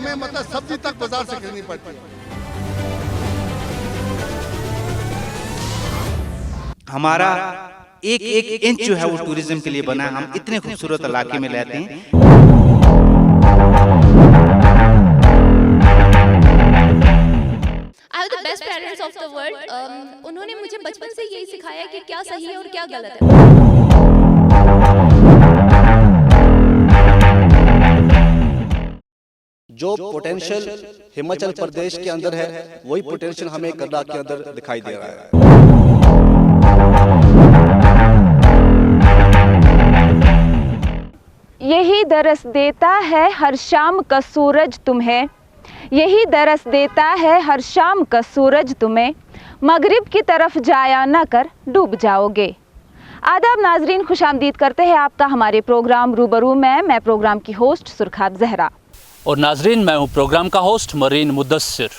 हमें मतलब सब्जी तक बाजार से खरीदनी पड़ती है। हमारा एक एक इंच जो है वो टूरिज्म के लिए बना है। हम इतने खूबसूरत इलाके में रहते हैं। आई have the best parents of the world. उन्होंने मुझे बचपन से यही सिखाया कि क्या सही है और क्या गलत है। जो पोटेंशियल हिमाचल प्रदेश के अंदर है वही पोटेंशियल हमें कर्नाटक के अंदर दिखाई दे रहा है। यही दरस देता है हर शाम का सूरज तुम्हें, यही दरस देता है हर शाम का सूरज तुम्हें, मगरिब की तरफ जाया ना कर डूब जाओगे। आदाब नाजरीन, खुशामदीद करते हैं आपका हमारे प्रोग्राम रूबरू में। मैं प्रोग्राम की होस्ट सुरखाब जहरा और नाजरीन मैं हूँ प्रोग्राम का होस्ट मरीन मुदस्सिर।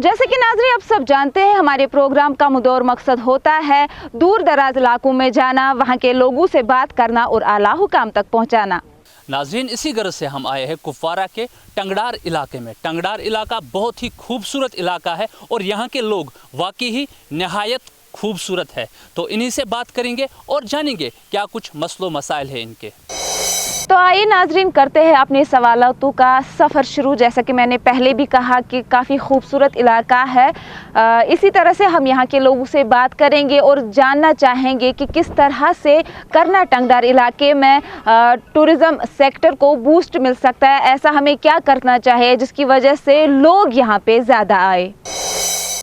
जैसे कि नाजरीन आप सब जानते हैं, हमारे प्रोग्राम का मुदौर मकसद होता है दूर दराज इलाकों में जाना, वहाँ के लोगों से बात करना और आला हुकाम तक पहुँचाना। नाजरीन इसी गर्ज से हम आए हैं कुपवारा के टंगडार इलाके में। टंगडार इलाका बहुत ही खूबसूरत इलाका है और यहाँ के लोग वाकई ही नहायत खूबसूरत है। तो इन्हीं से बात करेंगे और जानेंगे क्या कुछ मसलो मसाइल है इनके। तो आइए नाजरीन करते हैं अपने सवालों का सफ़र शुरू। जैसा कि मैंने पहले भी कहा कि काफ़ी खूबसूरत इलाका है। इसी तरह से हम यहाँ के लोगों से बात करेंगे और जानना चाहेंगे कि किस तरह से करना टंगडार इलाके में टूरिज़्म सेक्टर को बूस्ट मिल सकता है। ऐसा हमें क्या करना चाहिए जिसकी वजह से लोग यहाँ पे ज़्यादा आए।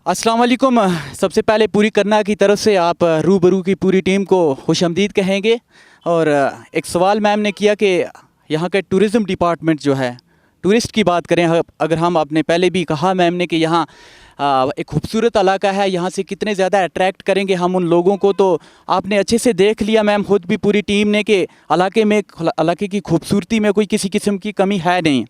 अस्सलाम वालेकुम। सबसे पहले पूरी करना की तरफ से आप रूबरू की पूरी टीम को खुशामदीद कहेंगे। और एक सवाल मैम ने किया कि यहाँ के टूरिज़्म डिपार्टमेंट जो है, टूरिस्ट की बात करें, अगर हम आपने पहले भी कहा मैम ने कि यहाँ एक खूबसूरत इलाका है, यहाँ से कितने ज़्यादा अट्रैक्ट करेंगे हम उन लोगों को, तो आपने अच्छे से देख लिया मैम खुद भी पूरी टीम ने कि इलाके की खूबसूरती में कोई किसी किस्म की कमी है नहीं।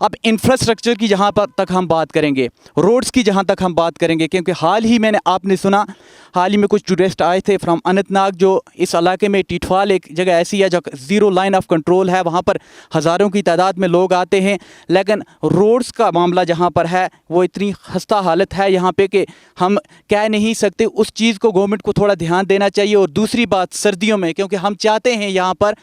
अब इंफ्रास्ट्रक्चर की जहाँ पर तक हम बात करेंगे, रोड्स की जहाँ तक हम बात करेंगे, क्योंकि हाल ही में कुछ टूरिस्ट आए थे फ्रॉम अनंतनाग, जो इस इलाके में टिटवाल एक जगह ऐसी है जो ज़ीरो लाइन ऑफ कंट्रोल है, वहाँ पर हज़ारों की तादाद में लोग आते हैं, लेकिन रोड्स का मामला जहाँ पर है वो इतनी खस्ता हालत है यहाँ पे कि हम कह नहीं सकते। उस चीज़ को गवर्नमेंट को थोड़ा ध्यान देना चाहिए। और दूसरी बात सर्दियों में, क्योंकि हम चाहते हैं यहाँ पर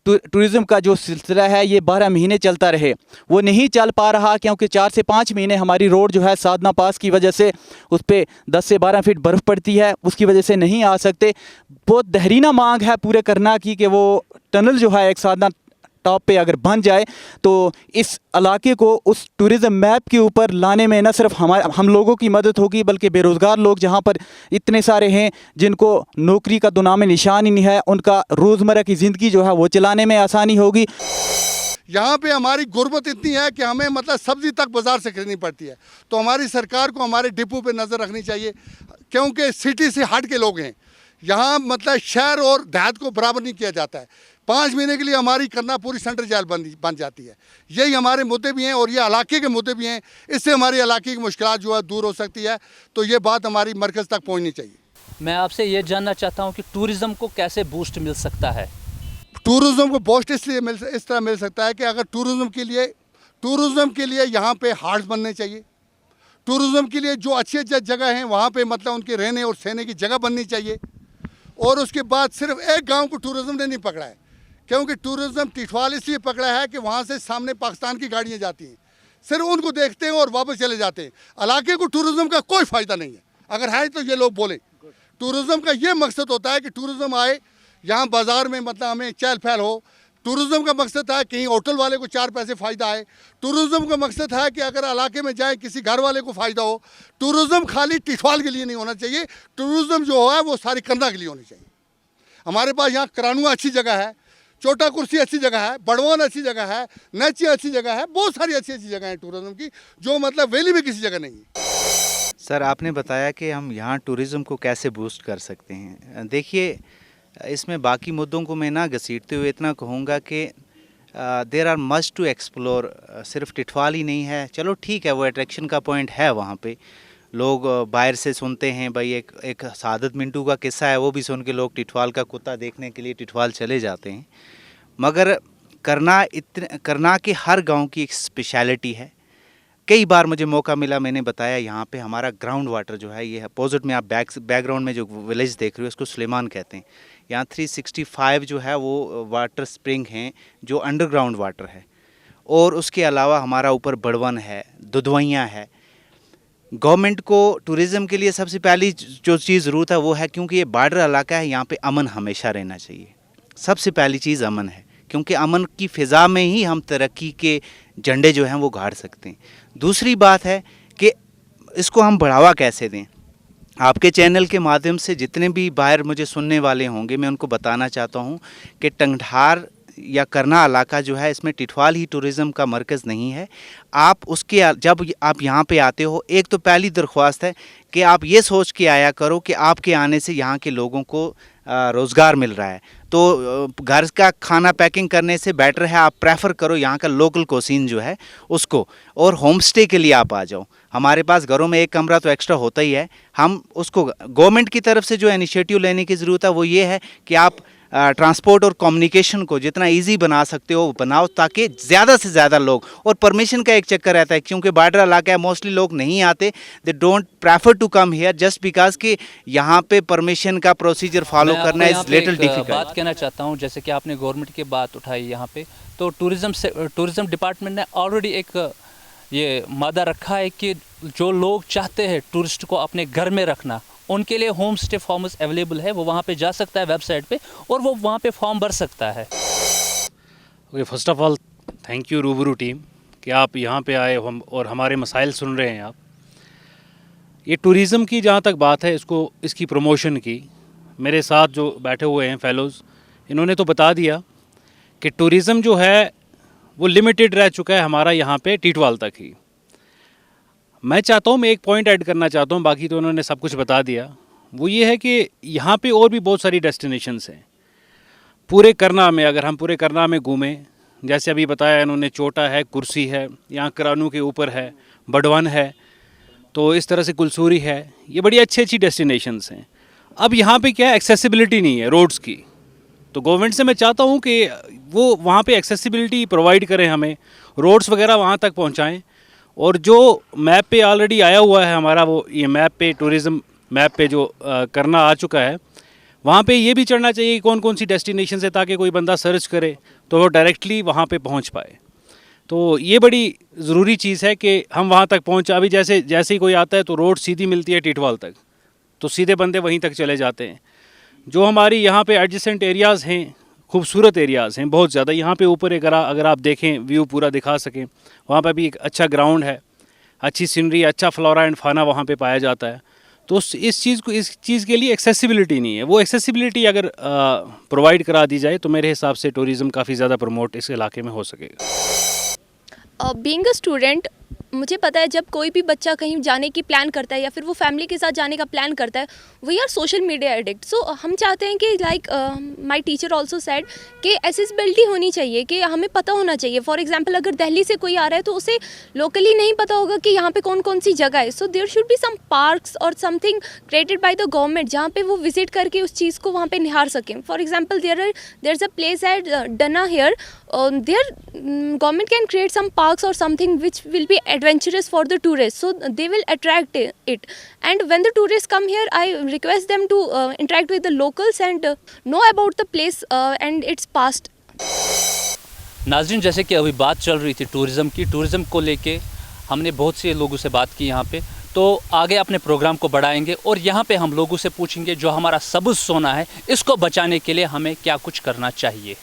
टूरिज़्म का जो सिलसिला है ये 12 महीने चलता रहे, वो नहीं चल पा रहा, क्योंकि 4 से 5 महीने हमारी रोड जो है साधना पास की वजह से उस पर 10 से 12 फीट बर्फ़ पड़ती है, उसकी वजह से नहीं आ सकते। बहुत दहरीना मांग है पूरे करना की कि वो टनल जो है एक साधना टॉप पे अगर बन जाए तो इस इलाके को उस टूरिज़्म मैप के ऊपर लाने में न सिर्फ हम लोगों की मदद होगी, बल्कि बेरोज़गार लोग जहाँ पर इतने सारे हैं जिनको नौकरी का तो नाम निशान ही नहीं है, उनका रोज़मर्रा की ज़िंदगी जो है वो चलाने में आसानी होगी। यहाँ पे हमारी गुर्बत इतनी है कि हमें मतलब सब्जी तक बाजार से खरीदनी पड़ती है। तो हमारी सरकार को हमारे डिपो पे नज़र रखनी चाहिए, क्योंकि सिटी से हट के लोग हैं यहाँ, मतलब शहर और देहात को बराबर नहीं किया जाता है। 5 महीने के लिए हमारी करना पूरी सेंट्रल जेल बन जाती है। यही हमारे मुद्दे भी हैं और ये इलाके के मुद्दे भी हैं। इससे हमारी इलाके की मुश्किलात जो है दूर हो सकती है। तो ये बात हमारी मरकज़ तक पहुँचनी चाहिए। मैं आपसे ये जानना चाहता हूँ कि टूरिज़्म को कैसे बूस्ट मिल सकता है। टूरिज़्म को बूस्ट इसलिए इस तरह मिल सकता है कि अगर टूरिज़्म के लिए यहाँ पे हार्ट्स बनने चाहिए। टूरिज़्म के लिए जो अच्छी जगह हैं वहाँ पे मतलब उनके रहने और सहने की जगह बननी चाहिए। और उसके बाद सिर्फ एक गांव को टूरिज़्म ने नहीं पकड़ा है, क्योंकि टूरिज़्म टिटवाल इसलिए पकड़ा है कि वहाँ से सामने पाकिस्तान की गाड़ियाँ जाती हैं, सिर्फ उनको देखते हैं और वापस चले जाते हैं। इलाके को टूरिज़्म का कोई फ़ायदा नहीं है। अगर है तो ये लोग बोलें। टूरिज़्म का ये मकसद होता है कि टूरिज़्म आए यहाँ बाज़ार में, मतलब हमें चहल पहल हो। टूरिज़्म का मकसद है कहीं होटल वाले को 4 पैसे फ़ायदा आए। टूरिज़्म का मकसद है कि अगर इलाके में जाए किसी घर वाले को फ़ायदा हो। टूरिज़्म खाली टिटवाल के लिए नहीं होना चाहिए, टूरिज़्म जो है वो सारी करना के लिए होनी चाहिए। हमारे पास यहाँ करानुआ अच्छी जगह है, छोटा कुर्सी अच्छी जगह है, बड़वान अच्छी जगह है, नची अच्छी जगह है, बहुत सारी अच्छी अच्छी जगह है टूरिज़्म की, जो मतलब वैली में किसी जगह नहीं है। सर आपने बताया कि हम यहाँ टूरिज़्म को कैसे बूस्ट कर सकते हैं। देखिए इसमें बाकी मुद्दों को मैं ना घसीटते हुए इतना कहूँगा कि there are much to explore. सिर्फ टिटवाल ही नहीं है, चलो ठीक है वो अट्रैक्शन का पॉइंट है, वहाँ पे लोग बाहर से सुनते हैं। भाई एक सादत मिंटू का किस्सा है, वो भी सुन के लोग टिटवाल का कुत्ता देखने के लिए टिटवाल चले जाते हैं। मगर करना के हर गांव की एक स्पेशलिटी है। कई बार मुझे मौका मिला, मैंने बताया यहाँ पे हमारा ग्राउंड वाटर जो है, ये अपोजिट में आप बैकग्राउंड में जो विलेज देख रहे हो इसको सुलेमान कहते हैं। यहाँ 365 जो है वो वाटर स्प्रिंग हैं जो अंडरग्राउंड वाटर है, और उसके अलावा हमारा ऊपर बड़वन है, दुधवैयाँ है। गवर्नमेंट को टूरिज़्म के लिए सबसे पहली जो चीज़ ज़रूरत है वो है, क्योंकि ये बॉर्डर इलाका है, यहाँ पे अमन हमेशा रहना चाहिए। सबसे पहली चीज़ अमन है, क्योंकि अमन की फ़िज़ा में ही हम तरक्की के झंडे जो हैं वो गाड़ सकते हैं। दूसरी बात है कि इसको हम बढ़ावा कैसे दें। आपके चैनल के माध्यम से जितने भी बाहर मुझे सुनने वाले होंगे, मैं उनको बताना चाहता हूँ कि टंगधार या करना इलाका जो है, इसमें टिटवाल ही टूरिज़्म का मरकज़ नहीं है। आप उसके जब आप यहाँ पे आते हो, एक तो पहली दरख्वास्त है कि आप ये सोच के आया करो कि आपके आने से यहाँ के लोगों को रोज़गार मिल रहा है। तो घर का खाना पैकिंग करने से बेटर है आप प्रेफर करो यहाँ का लोकल कोसीन जो है उसको, और होम स्टे के लिए आप आ जाओ। हमारे पास घरों में एक कमरा तो एक्स्ट्रा होता ही है। हम उसको गवर्नमेंट की तरफ से जो इनिशिएटिव लेने की ज़रूरत है वो ये है कि आप ट्रांसपोर्ट और कम्युनिकेशन को जितना इजी बना सकते हो बनाओ, ताकि ज़्यादा से ज़्यादा लोग, और परमिशन का एक चक्कर रहता है क्योंकि बॉर्डर इलाका है, मोस्टली लोग नहीं आते, they don't prefer to come here just because कि यहाँ पे परमिशन का प्रोसीजर फॉलो करना इज लिटिल डिफिकल्ट। बात कहना चाहता हूँ, जैसे कि आपने गवर्नमेंट की बात उठाई यहाँ पे, तो टूरिज़्म डिपार्टमेंट ने ऑलरेडी एक ये मादा रखा है कि जो लोग चाहते हैं टूरिस्ट को अपने घर में रखना, उनके लिए होम स्टे फॉर्म्स अवेलेबल है। वो वहाँ पे जा सकता है वेबसाइट पे, और वो वहाँ पे फॉर्म भर सकता है। Okay, first of all thank you रूबरू टीम कि आप यहाँ पे आए हम और हमारे मसाइल सुन रहे हैं आप। ये टूरिज़्म की जहाँ तक बात है, इसकी प्रमोशन की, मेरे साथ जो बैठे हुए हैं फेलोज़, इन्होंने तो बता दिया कि टूरिज़्म जो है वो लिमिटेड रह चुका है हमारा यहाँ पे टीटवाल तक ही। मैं चाहता हूँ, मैं एक पॉइंट ऐड करना चाहता हूँ, बाकी तो उन्होंने सब कुछ बता दिया। वो ये है कि यहाँ पे और भी बहुत सारी डेस्टिनेशंस हैं पूरे करना में। अगर हम पूरे करना में घूमें, जैसे अभी बताया इन्होंने, चोटा है, कुर्सी है, यहाँ करानू के ऊपर है, बड़वन है, तो इस तरह से कुलसूरी है, ये बड़ी अच्छी अच्छी डेस्टिनेशंस हैं। अब यहाँ पे क्या है, एक्सेसिबिलिटी नहीं है रोड्स की, तो गवर्नमेंट से मैं चाहता हूँ कि वो वहाँ पे एक्सेसिबिलिटी प्रोवाइड करें, हमें रोड्स वगैरह वहाँ तक पहुँचाएँ। और जो मैप पे ऑलरेडी आया हुआ है हमारा, वो ये मैप पे टूरिज़्म मैप पे जो करना आ चुका है, वहाँ पे ये भी चढ़ना चाहिए कि कौन कौन सी डेस्टिनेशन है, ताकि कोई बंदा सर्च करे तो वो डायरेक्टली वहाँ पे पहुँच पाए। तो ये बड़ी ज़रूरी चीज़ है कि हम वहाँ तक पहुँचा। अभी जैसे ही कोई आता है तो रोड सीधी मिलती है टीटवाल तक, तो सीधे बंदे वहीं तक चले जाते हैं। जो हमारी यहाँ पे एडजेसेंट एरियाज़ हैं, खूबसूरत एरियाज़ हैं बहुत ज़्यादा। यहाँ पे ऊपर अगर आप देखें, व्यू पूरा दिखा सकें, वहाँ पे भी एक अच्छा ग्राउंड है, अच्छी सीनरी, अच्छा फ्लोरा एंड फाना वहाँ पे पाया जाता है। तो इस चीज़ के लिए एक्सेसिबिलिटी नहीं है। वो एक्सेसिबिलिटी अगर प्रोवाइड करा दी जाए तो मेरे हिसाब से टूरिज़्म काफ़ी ज़्यादा प्रमोट इस इलाके में हो सकेगा। बीइंग अ स्टूडेंट, मुझे पता है जब कोई भी बच्चा कहीं जाने की प्लान करता है या फिर वो फैमिली के साथ जाने का प्लान करता है, we are social media addict. So हम चाहते हैं कि like my teacher also said कि एक्सेसिबिलिटी होनी चाहिए, कि हमें पता होना चाहिए। फॉर एग्जांपल अगर दिल्ली से कोई आ रहा है तो उसे लोकली नहीं पता होगा कि यहाँ पे कौन कौन सी जगह है। So there should be some parks और something created by the government जहाँ पे वो विजिट करके उस चीज़ को वहाँ पे निहार सकें। For example there is a place at डना here, there government can create some parks और something which will be adventurous for the tourists, so they will attract it. And when the tourists come here, I request them to interact with the locals and know about the place and its past. नाज़रीन, जैसे कि अभी बात चल रही थी tourism को लेके हमने बहुत से लोगों से बात की यहाँ पे, तो आगे अपने प्रोग्राम को बढ़ाएंगे और यहाँ पे हम लोगों से पूछेंगे जो हमारा सबूत सोना है, इसको बचाने के लिए हमें क्या कुछ करना चाहिए।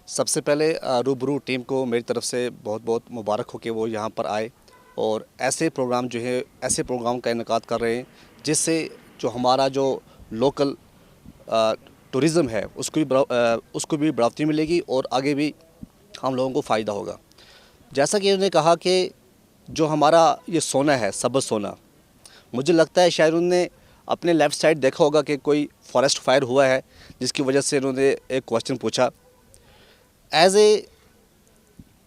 सबसे पहले रूबरू टीम को मेरी तरफ से बहुत बहुत मुबारक हो कि वो यहाँ पर आए और ऐसे प्रोग्राम जो है, ऐसे प्रोग्राम का इनेकाद कर रहे हैं जिससे जो हमारा जो लोकल टूरिज़्म है उसको भी बढ़ोतरी मिलेगी और आगे भी हम लोगों को फ़ायदा होगा। जैसा कि उन्होंने कहा कि जो हमारा ये सोना है, सबज सोना, मुझे लगता है शायद उन्होंने अपने लेफ़्ट साइड देखा होगा कि कोई फॉरेस्ट फायर हुआ है, जिसकी वजह से उन्होंने एक क्वेश्चन पूछा। एज ए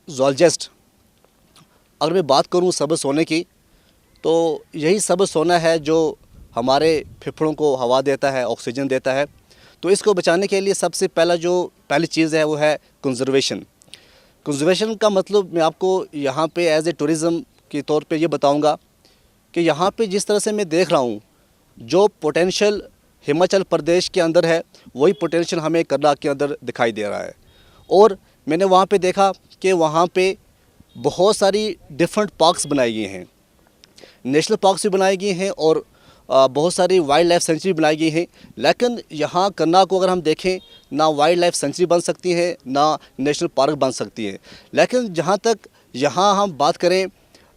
ज़ूलॉजिस्ट अगर मैं बात करूं सबज सोने की, तो यही सबज सोना है जो हमारे फेफड़ों को हवा देता है, ऑक्सीजन देता है। तो इसको बचाने के लिए सबसे पहली चीज़ है वो है कंजर्वेशन। कंजर्वेशन का मतलब मैं आपको यहाँ पे एज ए टूरिज़्म के तौर पे ये बताऊंगा कि यहाँ पे जिस तरह से मैं देख रहा हूँ, जो पोटेंशियल हिमाचल प्रदेश के अंदर है वही पोटेंशियल हमें कर्नाटक के अंदर दिखाई दे रहा है। और मैंने वहाँ पे देखा कि वहाँ पे बहुत सारी डिफरेंट पार्क्स बनाई गई हैं, नेशनल पार्क्स भी बनाई गई हैं और बहुत सारी वाइल्ड लाइफ सेंचुरी बनाई गई हैं। लेकिन यहाँ कर्नाटक को अगर हम देखें, ना वाइल्ड लाइफ सेंचुरी बन सकती है ना नेशनल पार्क बन सकती है। लेकिन जहाँ तक यहाँ हम बात करें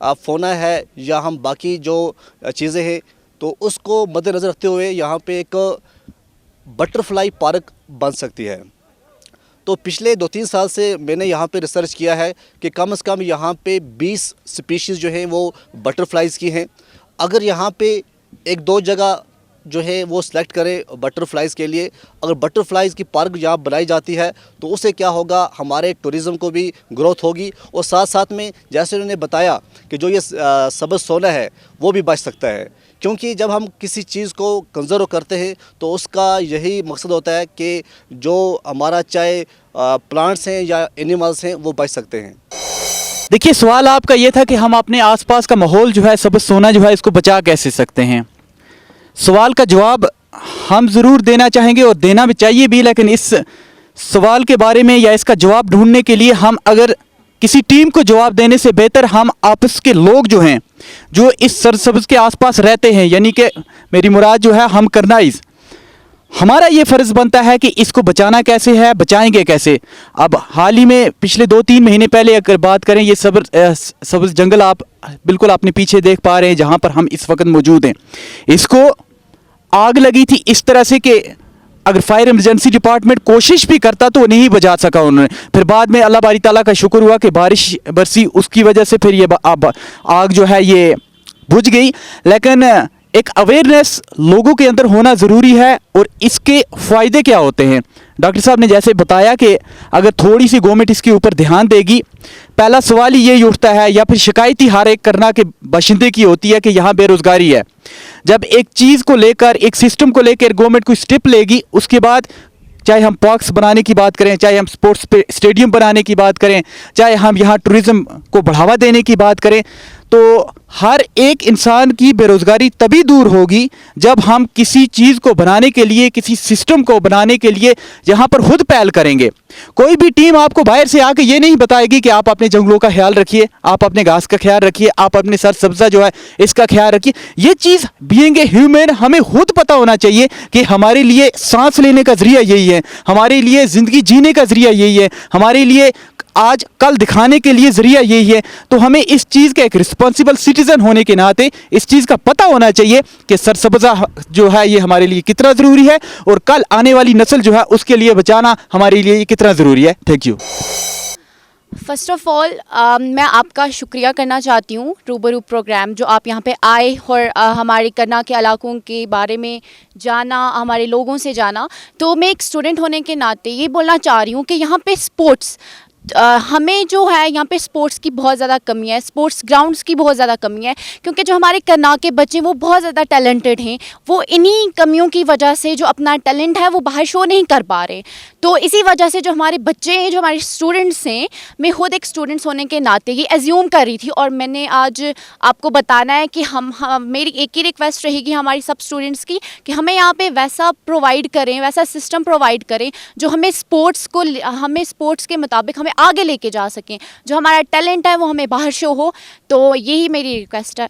फ़ौना है या हम बाकी जो चीज़ें हैं, तो उसको मद्देनज़र रखते हुए यहाँ पे एक बटरफ्लाई पार्क बन सकती है। तो पिछले 2-3 साल से मैंने यहाँ पे रिसर्च किया है कि कम से कम यहाँ पे 20 स्पीशीज़ जो हैं वो बटरफ्लाइज़ की हैं। अगर यहाँ पे 1-2 जगह जो है वो सिलेक्ट करें बटरफ्लाइज़ के लिए, अगर बटरफ्लाइज़ की पार्क यहाँ बनाई जाती है तो उससे क्या होगा, हमारे टूरिज़्म को भी ग्रोथ होगी और साथ साथ में जैसे उन्होंने बताया कि जो ये सब्ज़ सोना है वो भी बच सकता है। क्योंकि जब हम किसी चीज़ को कंजर्व करते हैं तो उसका यही मकसद होता है कि जो हमारा चाहे प्लांट्स हैं या एनिमल्स हैं वो बच सकते हैं। देखिए, सवाल आपका ये था कि हम अपने आसपास का माहौल जो है सब्ज़ सोना जो है इसको बचा कैसे सकते हैं। सवाल का जवाब हम ज़रूर देना चाहेंगे और देना भी चाहिए भी, लेकिन इस सवाल के बारे में या इसका जवाब ढूंढने के लिए हम अगर किसी टीम को जवाब देने से बेहतर हम आपस के लोग जो हैं जो इस सरसब्ज़ के आसपास रहते हैं, यानी कि मेरी मुराद जो है हम कर्नाइज़, हमारा ये फ़र्ज़ बनता है कि इसको बचाना कैसे है, बचाएंगे कैसे। अब हाल ही में पिछले 2-3 महीने पहले अगर बात करें, ये सब्ज़ जंगल आप बिल्कुल अपने पीछे देख पा रहे हैं जहाँ पर हम इस वक्त मौजूद हैं, इसको आग लगी थी इस तरह से कि अगर फायर इमरजेंसी डिपार्टमेंट कोशिश भी करता तो नहीं बचा सका उन्होंने। फिर बाद में अल्लाह बारी ताला का शुक्र हुआ कि बारिश बरसी, उसकी वजह से फिर ये आग जो है ये बुझ गई। लेकिन एक अवेयरनेस लोगों के अंदर होना ज़रूरी है और इसके फ़ायदे क्या होते हैं। डॉक्टर साहब ने जैसे बताया कि अगर थोड़ी सी गवर्नमेंट इसके ऊपर ध्यान देगी, पहला सवाल ही यही उठता है या फिर शिकायत ही हर एक कर्नाटक के बाशिंदे की होती है कि यहाँ बेरोज़गारी है। जब एक चीज़ को लेकर, एक सिस्टम को लेकर गवर्नमेंट कोई स्टेप लेगी, उसके बाद चाहे हम पार्क्स बनाने की बात करें, चाहे हम स्पोर्ट्स स्टेडियम बनाने की बात करें, चाहे हम यहाँ टूरिज़्म को बढ़ावा देने की बात करें, तो हर एक इंसान की बेरोज़गारी तभी दूर होगी जब हम किसी चीज़ को बनाने के लिए, किसी सिस्टम को बनाने के लिए यहाँ पर खुद पहल करेंगे। कोई भी टीम आपको बाहर से आके ये नहीं बताएगी कि आप अपने जंगलों का ख्याल रखिए, आप अपने घास का ख्याल रखिए, आप अपने सर सब्ज़ा जो है इसका ख्याल रखिए। ये चीज़ बीइंग ए ह्यूमन हमें खुद पता होना चाहिए कि हमारे लिए सांस लेने का ज़रिया यही है, हमारे लिए ज़िंदगी जीने का ज़रिया यही है, हमारे लिए आज कल दिखाने के लिए ज़रिया यही है। तो हमें इस चीज़ का एक रिस्पॉन्सिबल सिटीज़न होने के नाते इस चीज़ का पता होना चाहिए कि सरसब्ज़ा जो है ये हमारे लिए कितना ज़रूरी है और कल आने वाली नस्ल जो है उसके लिए बचाना हमारे लिए कितना ज़रूरी है। Thank you. First of all मैं आपका शुक्रिया करना चाहती हूँ रूबरू प्रोग्राम जो आप यहाँ पे आए और हमारे कर्नाटक के इलाकों के बारे में जाना, हमारे लोगों से जाना। तो मैं एक स्टूडेंट होने के नाते ये बोलना चाह रही हूँ कि यहाँ पे स्पोर्ट्स हमें जो है यहाँ पे स्पोर्ट्स की बहुत ज़्यादा कमी है, स्पोर्ट्स ग्राउंड्स की बहुत ज़्यादा कमी है, क्योंकि जो हमारे कर्नाटक के बच्चे वो बहुत ज़्यादा टैलेंटेड हैं, वो इन्हीं कमियों की वजह से जो अपना टैलेंट है वो बाहर शो नहीं कर पा रहे। तो इसी वजह से जो हमारे बच्चे हैं, जो हमारे स्टूडेंट्स हैं, मैं खुद एक स्टूडेंट्स होने के नाते ये एज्यूम कर रही थी और मैंने आज आपको बताना है कि हम मेरी एक ही रिक्वेस्ट रहेगी हमारी सब स्टूडेंट्स की कि हमें यहाँ पर वैसा प्रोवाइड करें, वैसा सिस्टम प्रोवाइड करें जो हमें स्पोर्ट्स के मुताबिक हमें आगे लेके जा सकें, जो हमारा टैलेंट है वो हमें बाहर शो हो। तो यही मेरी रिक्वेस्ट है।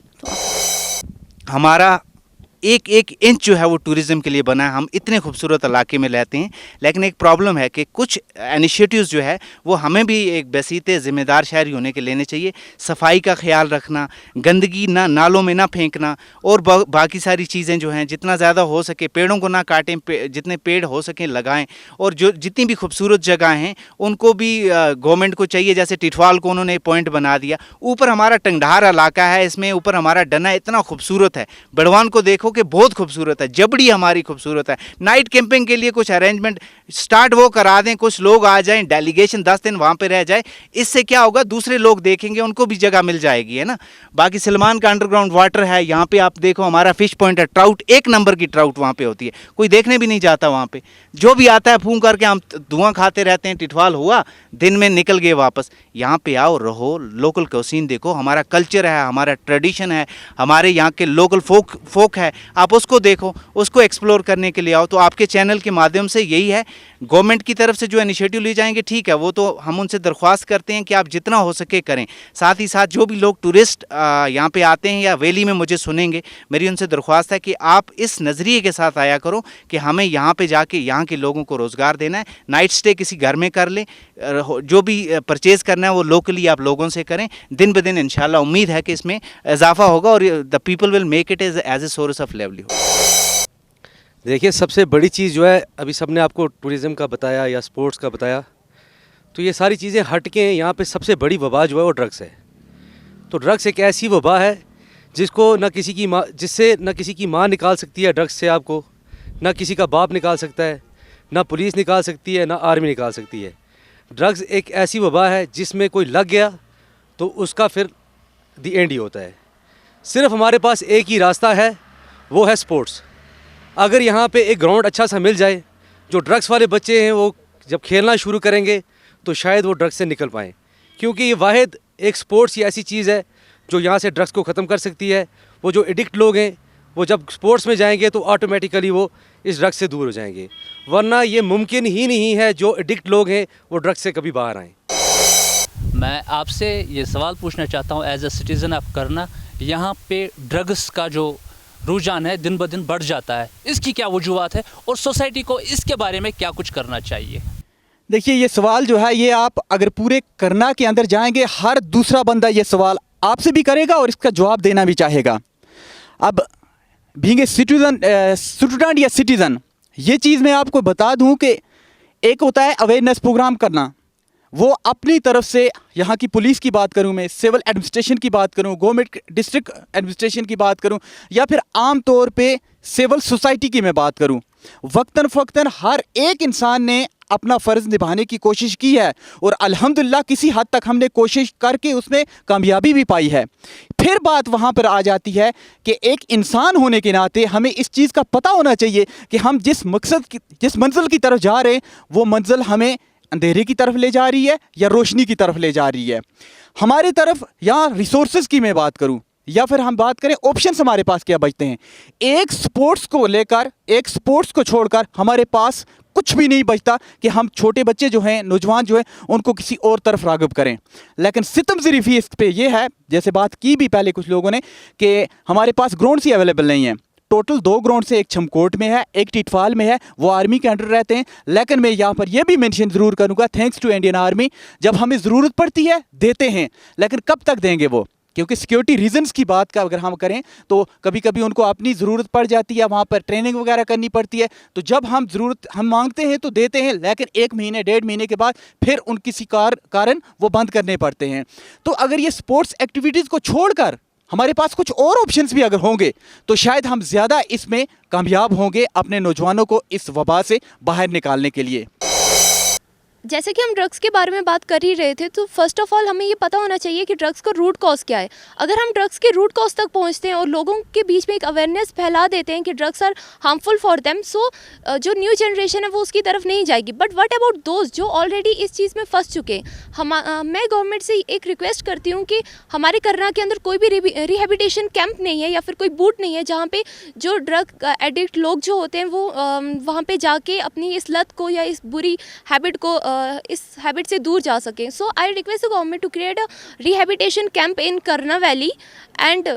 हमारा एक एक इंच जो है वो टूरिज़्म के लिए बना है। हम इतने खूबसूरत इलाके में रहते हैं, लेकिन एक प्रॉब्लम है कि कुछ इनिशिएटिव्स जो है वो हमें भी एक बसीते ज़िम्मेदार शहरी होने के लेने चाहिए। सफाई का ख्याल रखना, गंदगी ना नालों में ना फेंकना और बाकी सारी चीज़ें जो हैं जितना ज़्यादा हो सके पेड़ों को ना काटें, जितने पेड़ हो सकें लगाएं। और जो जितनी भी खूबसूरत जगह हैं उनको भी गवर्नमेंट को चाहिए, जैसे टिटवाल को उन्होंने पॉइंट बना दिया। ऊपर हमारा टंगढार इलाका है, इसमें ऊपर हमारा डना इतना खूबसूरत है। बड़वान को देखो के बहुत खूबसूरत है, जबड़ी हमारी खूबसूरत है। नाइट कैंपिंग के लिए कुछ अरेंजमेंट स्टार्ट वो करा दें, कुछ लोग आ जाएं, डेलीगेशन 10 दिन वहाँ पे रह जाए, इससे क्या होगा दूसरे लोग देखेंगे, उनको भी जगह मिल जाएगी, है ना। बाकी सलमान का अंडरग्राउंड वाटर है, यहाँ पे आप देखो हमारा फिश पॉइंट है, ट्राउट 1 नंबर की ट्राउट वहाँ पे होती है, कोई देखने भी नहीं जाता वहाँ पे, जो भी आता है फूंक करके हम धुआं खाते रहते हैं, टिटवाल हुआ दिन में निकल गए वापस। यहाँ पे आओ, रहो, लोकल क्यूसीन देखो, हमारा कल्चर है, हमारा ट्रेडिशन है, हमारे यहाँ के लोकल फोक है, आप उसको देखो, उसको एक्सप्लोर करने के लिए आओ। तो आपके चैनल के माध्यम से यही है, गवर्नमेंट की तरफ से जो इनिशिएटिव लिए जाएंगे ठीक है, वो तो हम उनसे दरख्वास्त करते हैं कि आप जितना हो सके करें। साथ ही साथ जो भी लोग टूरिस्ट यहाँ पे आते हैं या वैली में मुझे सुनेंगे, मेरी उनसे दरख्वास्त है कि आप इस नज़रिए के साथ आया करो कि हमें यहाँ पे जाके यहाँ के लोगों को रोज़गार देना है, नाइट स्टे किसी घर में कर लें, जो भी परचेज़ करना है वो लोकली आप लोगों से करें। दिन ब दिन इंशाल्लाह उम्मीद है कि इसमें इजाफा होगा और the people will make it as a source of livelihood. देखिए, सबसे बड़ी चीज़ जो है, अभी सबने आपको टूरिज़्म का बताया या स्पोर्ट्स का बताया, तो ये सारी चीज़ें हट के यहाँ पे सबसे बड़ी वबा जो है वो ड्रग्स है। तो ड्रग्स एक ऐसी वबा है जिसको जिससे न किसी की माँ निकाल सकती है ड्रग्स से आपको, ना किसी का बाप निकाल सकता है, ना पुलिस निकाल सकती है, ना आर्मी निकाल सकती है। ड्रग्स एक ऐसी वबा है जिसमें कोई लग गया तो उसका फिर दी एंड ही होता है। सिर्फ हमारे पास एक ही रास्ता है, वो है स्पोर्ट्स। अगर यहाँ पे एक ग्राउंड अच्छा सा मिल जाए, जो ड्रग्स वाले बच्चे हैं वो जब खेलना शुरू करेंगे तो शायद वो ड्रग्स से निकल पाएँ, क्योंकि ये वाहिद एक स्पोर्ट्स ही ऐसी चीज़ है जो यहाँ से ड्रग्स को ख़त्म कर सकती है। वो जो एडिक्ट लोग हैं वो जब स्पोर्ट्स में जाएंगे तो ऑटोमेटिकली वो इस ड्रग्स से दूर हो जाएंगे, वरना ये मुमकिन ही नहीं है जो एडिक्ट लोग हैं वो ड्रग्स से कभी बाहर आएँ। मैं आपसे ये सवाल पूछना चाहता हूँ, एज ए सिटीज़न ऑफ करना, यहाँ पे ड्रग्स का जो रुझान है दिन ब दिन बढ़ जाता है, इसकी क्या वजूहत है और सोसाइटी को इसके बारे में क्या कुछ करना चाहिए? देखिए, ये सवाल जो है ये आप अगर पूरे करना के अंदर जाएंगे, हर दूसरा बंदा ये सवाल आपसे भी करेगा और इसका जवाब देना भी चाहेगा। अब बीइंग ए स्टूडेंट या सिटीज़न, ये चीज़ मैं आपको बता दूं कि एक होता है अवेयरनेस प्रोग्राम करना, वो अपनी तरफ से, यहाँ की पुलिस की बात करूँ मैं, सिविल एडमिनिस्ट्रेशन की बात करूँ, गवर्नमेंट डिस्ट्रिक्ट एडमिनिस्ट्रेशन की बात करूँ, या फिर आम तौर पे सिविल सोसाइटी की मैं बात करूँ, वक्तन फ़क्तन हर एक इंसान ने अपना फ़र्ज़ निभाने की कोशिश की है और अल्हम्दुलिल्लाह किसी हद तक हमने कोशिश करके उसमें कामयाबी भी पाई है। फिर बात वहाँ पर आ जाती है कि एक इंसान होने के नाते हमें इस चीज़ का पता होना चाहिए कि हम जिस मंजिल की तरफ जा रहे हैं वो मंजिल हमें अंधेरे की तरफ ले जा रही है या रोशनी की तरफ ले जा रही है। हमारी तरफ यहाँ रिसोर्सेज की मैं बात करूँ या फिर हम बात करें ऑप्शंस हमारे पास क्या बचते हैं, एक स्पोर्ट्स को लेकर, एक स्पोर्ट्स को छोड़कर हमारे पास कुछ भी नहीं बचता कि हम छोटे बच्चे जो हैं, नौजवान जो हैं, उनको किसी और तरफ राग़िब करें। लेकिन सितम ज़रीफ़ी इस पे ये है, जैसे बात की भी पहले कुछ लोगों ने, कि हमारे पास ग्राउंड्स ही अवेलेबल नहीं है। टोटल 2 ग्राउंड से, एक छमकोट में है, एक टिटफाल में है, वो आर्मी के अंडर रहते हैं। लेकिन मैं यहाँ पर यह भी मेंशन ज़रूर करूँगा, थैंक्स टू इंडियन आर्मी, जब हमें ज़रूरत पड़ती है देते हैं, लेकिन कब तक देंगे वो, क्योंकि सिक्योरिटी रीजंस की बात का अगर हम करें तो कभी कभी उनको अपनी ज़रूरत पड़ जाती है, वहाँ पर ट्रेनिंग वगैरह करनी पड़ती है, तो जब हम मांगते हैं तो देते हैं, लेकिन 1 महीने 1.5 महीने के बाद फिर उन किसी कारण वो बंद करने पड़ते हैं। तो अगर ये स्पोर्ट्स एक्टिविटीज़ को छोड़कर हमारे पास कुछ और ऑप्शंस भी अगर होंगे तो शायद हम ज़्यादा इसमें कामयाब होंगे अपने नौजवानों को इस वबा से बाहर निकालने के लिए। जैसे कि हम ड्रग्स के बारे में बात कर ही रहे थे, तो फर्स्ट ऑफ ऑल हमें ये पता होना चाहिए कि ड्रग्स का रूट कॉज क्या है। अगर हम ड्रग्स के रूट कॉज तक पहुंचते हैं और लोगों के बीच में एक अवेयरनेस फैला देते हैं कि drugs are harmful for them, so जो न्यू जनरेशन है वो उसकी तरफ नहीं जाएगी। बट व्हाट अबाउट दोस्त जो ऑलरेडी इस चीज़ में फंस चुके हैं? मैं गवर्नमेंट से एक रिक्वेस्ट करती हूँ कि हमारे करना के अंदर कोई भी रिहेबिलिटेशन कैंप नहीं है या फिर कोई बूथ नहीं है जहाँ पे जो ड्रग एडिक्ट लोग जो होते हैं वो वहाँ पे जाके अपनी इस लत को या इस बुरी हैबिट को इस हैबिट से दूर जा सकें। So I request the government to create a rehabilitation camp in Karnah valley and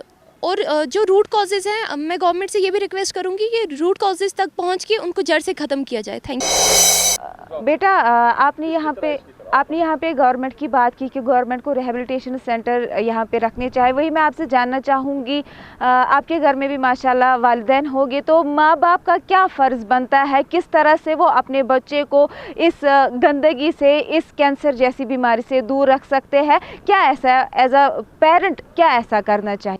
और जो रूट कॉजेज़ हैं, मैं गवर्नमेंट से ये भी रिक्वेस्ट करूँगी कि रूट कॉजेज़ तक पहुँच के उनको जड़ से ख़त्म किया जाए। Thank you. बेटा, आपने यहाँ पे गवर्नमेंट की बात की कि गवर्नमेंट को रिहेबिलिटेशन सेंटर यहाँ पे रखने चाहिए। वही मैं आपसे जानना चाहूँगी, आपके घर में भी माशाल्लाह वालिदैन होंगे, तो माँ बाप का क्या फ़र्ज़ बनता है, किस तरह से वो अपने बच्चे को इस गंदगी से, इस कैंसर जैसी बीमारी से दूर रख सकते हैं? क्या ऐसा एज अ पेरेंट क्या ऐसा करना चाहिए?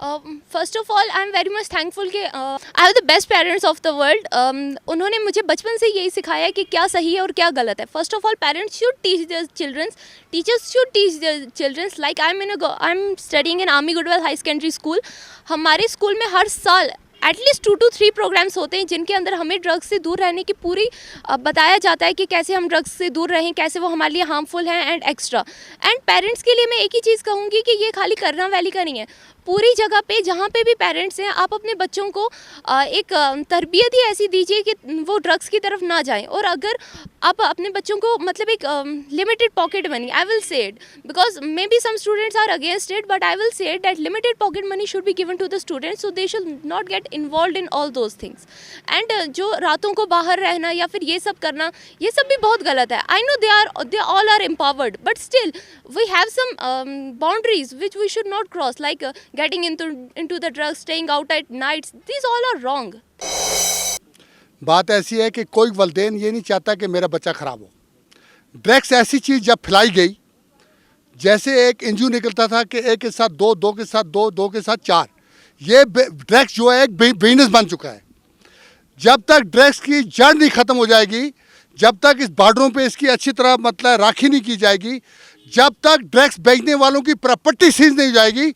First of all I am very much thankful कि I have the best parents of the world. उन्होंने मुझे बचपन से यही सिखाया है कि क्या सही है और क्या गलत है। First of all parents should teach their childrens, teachers should teach their childrens. Like I am studying in Army Goodwell High Secondary School. हमारे स्कूल में हर साल एटलीस्ट 2 to 3 प्रोग्राम्स होते हैं जिनके अंदर हमें ड्रग्स से दूर रहने की पूरी बताया जाता है कि कैसे हम ड्रग्स से दूर रहें, कैसे वो हमारे लिए हार्मफुल हैं एंड एक्स्ट्रा। एंड पेरेंट्स के लिए मैं एक ही चीज़ कहूँगी कि ये खाली करना वैली का नहीं है, पूरी जगह पे जहाँ पे भी पेरेंट्स हैं आप अपने बच्चों को एक तरबियत ही ऐसी दीजिए कि वो ड्रग्स की तरफ ना जाएं। और अगर आप अपने बच्चों को मतलब एक limited pocket money, I will say it because may be some students are against it, but I will say it that limited pocket money should be given to the students so they should not get involve in all those things. And जो रातों को बाहर रहना या फिर ये सब करना, ये सब भी बहुत गलत है। I know they all are empowered, but still we have some boundaries which we should not cross, like getting into the drugs, staying out at nights, these all are wrong. बात ऐसी है कि कोई वालिदैन ये नहीं चाहता कि मेरा बच्चा ख़राब हो। ड्रग्स ऐसी चीज़ जब फैलाई गई, जैसे एक इंजू निकलता था कि एक के साथ दो, दो के साथ दो, दो के साथ चार, ये ड्रग्स जो है एक बिजनेस बन चुका है। जब तक ड्रग्स की जड़ नहीं ख़त्म हो जाएगी, जब तक इस बॉर्डरों पे इसकी अच्छी तरह मतलब राखी नहीं की जाएगी, जब तक ड्रग्स बेचने वालों की प्रॉपर्टी सीज नहीं हो जाएगी,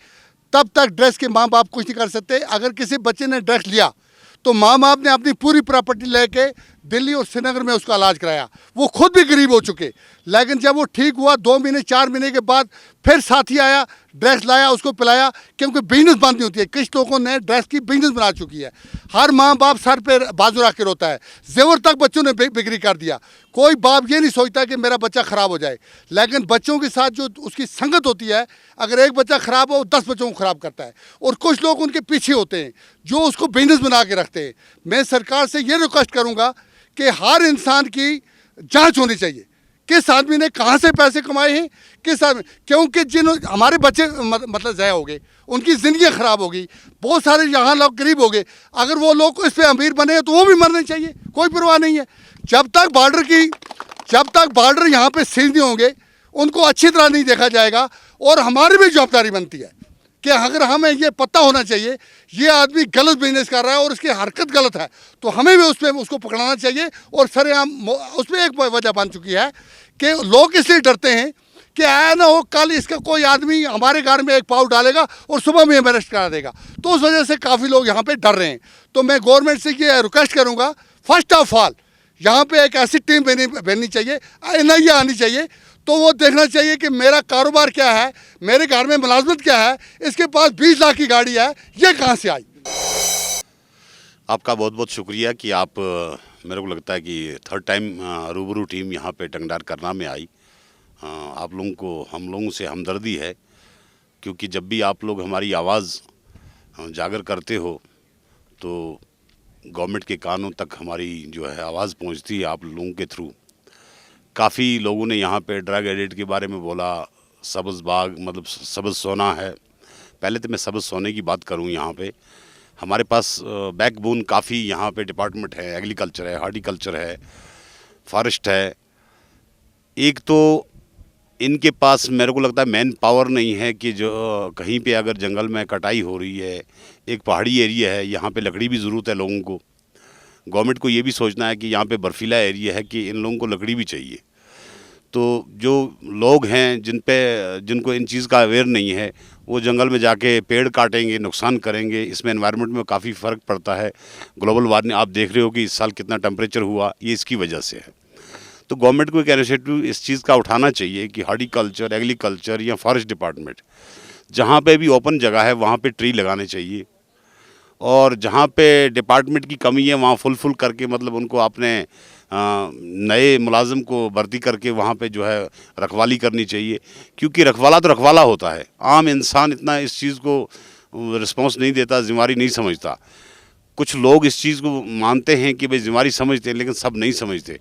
तब तक ड्रग्स के माँ बाप कुछ नहीं कर सकते। अगर किसी बच्चे ने ड्रग्स लिया तो माँ बाप ने अपनी पूरी प्रॉपर्टी लेके दिल्ली और श्रीनगर में उसका इलाज कराया, वो खुद भी गरीब हो चुके। लेकिन जब वो ठीक हुआ 2 महीने 4 महीने के बाद फिर साथी आया, ड्रग्स लाया, उसको पिलाया, क्योंकि बिजनेस बंद नहीं होती है। कुछ लोगों ने ड्रग्स की बिजनेस बना चुकी है। हर माँ बाप सर पे बाजू रख के रोता है, जेवर तक बच्चों ने बिक्री कर दिया। कोई बाप ये नहीं सोचता कि मेरा बच्चा ख़राब हो जाए, लेकिन बच्चों के साथ जो उसकी संगत होती है, अगर एक बच्चा ख़राब हो 10 बच्चों को ख़राब करता है। और कुछ लोग उनके पीछे होते हैं जो उसको बिजनेस बना के रखते हैं। मैं सरकार से ये रिक्वेस्ट करूँगा कि हर इंसान की जांच होनी चाहिए, किस आदमी ने कहाँ से पैसे कमाए हैं, किस आदमी, क्योंकि जिन हमारे बच्चे मतलब ज़ाया हो गए, उनकी ज़िंदगी ख़राब हो गई, बहुत सारे यहाँ लोग गरीब हो गए। अगर वो लोग इस पर अमीर बने तो वो भी मरने चाहिए, कोई परवाह नहीं है। जब तक बॉर्डर यहाँ पे सील नहीं होंगे, उनको अच्छी तरह नहीं देखा जाएगा। और हमारी भी जवाबदारी बनती है कि अगर हमें ये पता होना चाहिए ये आदमी गलत बिजनेस कर रहा है और उसकी हरकत गलत है, तो हमें भी उसको पकड़ाना चाहिए। और सरेआम उसमें एक वजह बन चुकी है कि लोग इसलिए डरते हैं कि आया ना हो कल इसका कोई आदमी हमारे घर में एक पाव डालेगा और सुबह में अरेस्ट करा देगा, तो उस वजह से काफ़ी लोग यहाँ पे डर रहे हैं। तो मैं गवर्नमेंट से ये रिक्वेस्ट करूँगा, फर्स्ट ऑफ ऑल यहाँ पे एक ऐसी टीम बननी चाहिए, NIA आनी चाहिए, तो वो देखना चाहिए कि मेरा कारोबार क्या है, मेरे घर में मुलाजमत क्या है, इसके पास 20 लाख की गाड़ी है, ये कहाँ से आई। आपका बहुत बहुत शुक्रिया कि आप मेरे को लगता है कि 3rd टाइम रूबरू टीम यहाँ पे टंगडार करना में आई। आप लोगों को हम लोगों से हमदर्दी है, क्योंकि जब भी आप लोग हमारी आवाज़ जागर करते हो तो गवर्नमेंट के कानों तक हमारी जो है आवाज़ पहुँचती है आप लोगों के थ्रू। काफ़ी लोगों ने यहाँ पे ड्रग एडिक्ट के बारे में बोला, सब्ज़ बाग मतलब सब्ज़ सोना है। पहले तो मैं सब्ज़ सोने की बात करूँ, यहाँ पे हमारे पास बैकबोन काफ़ी यहाँ पे डिपार्टमेंट है, एग्रीकल्चर है, हार्टिकल्चर है, फॉरेस्ट है। एक तो इनके पास मेरे को लगता है मैन पावर नहीं है कि जो कहीं पे अगर जंगल में कटाई हो रही है, एक पहाड़ी एरिया है, यहाँ पे लकड़ी भी ज़रूरत है लोगों को। गवर्नमेंट को ये भी सोचना है कि यहाँ पे बर्फीला एरिया है कि इन लोगों को लकड़ी भी चाहिए। तो जो लोग हैं जिनको इन चीज़ का अवेयर नहीं है, वो जंगल में जाके पेड़ काटेंगे, नुकसान करेंगे। इसमें एनवायरनमेंट में काफ़ी फ़र्क पड़ता है। ग्लोबल वार्मिंग आप देख रहे हो कि इस साल कितना टेम्परेचर हुआ, ये इसकी वजह से है। तो गवर्नमेंट को एक इनिशिएटिव इस चीज़ का उठाना चाहिए कि हार्टिकल्चर, एग्रीकल्चर या फॉरेस्ट डिपार्टमेंट जहाँ पे भी ओपन जगह है वहाँ पे ट्री लगाने चाहिए, और जहाँ पे डिपार्टमेंट की कमी है वहाँ फुल करके मतलब उनको अपने नए मुलाजिम को भर्ती करके वहाँ पे जो है रखवाली करनी चाहिए। क्योंकि रखवाला तो रखवाला होता है, आम इंसान इतना इस चीज़ को रिस्पॉन्स नहीं देता, जिम्मेदारी नहीं समझता। कुछ लोग इस चीज़ को मानते हैं कि भाई जिम्मेदारी समझते हैं, लेकिन सब नहीं समझते।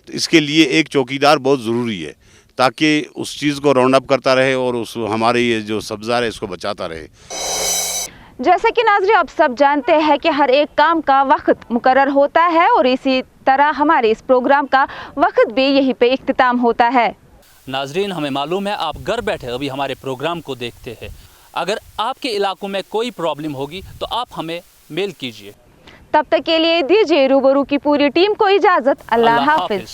तो इसके लिए एक चौकीदार बहुत ज़रूरी है, ताकि उस चीज़ को राउंड अप करता रहे और उस हमारे ये जो सब्ज़ार है इसको बचाता रहे। जैसे कि नाज़रीन आप सब जानते हैं कि हर एक काम का वक्त मुकर्रर होता है और इसी तरह हमारे इस प्रोग्राम का वक्त भी यहीं पे इख्तिताम होता है। नाजरीन, हमें मालूम है आप घर बैठे अभी हमारे प्रोग्राम को देखते हैं। अगर आपके इलाकों में कोई प्रॉब्लम होगी तो आप हमें मेल कीजिए। तब तक के लिए दीजिए रूबरू की पूरी टीम को इजाज़त। अल्लाह हाफिज।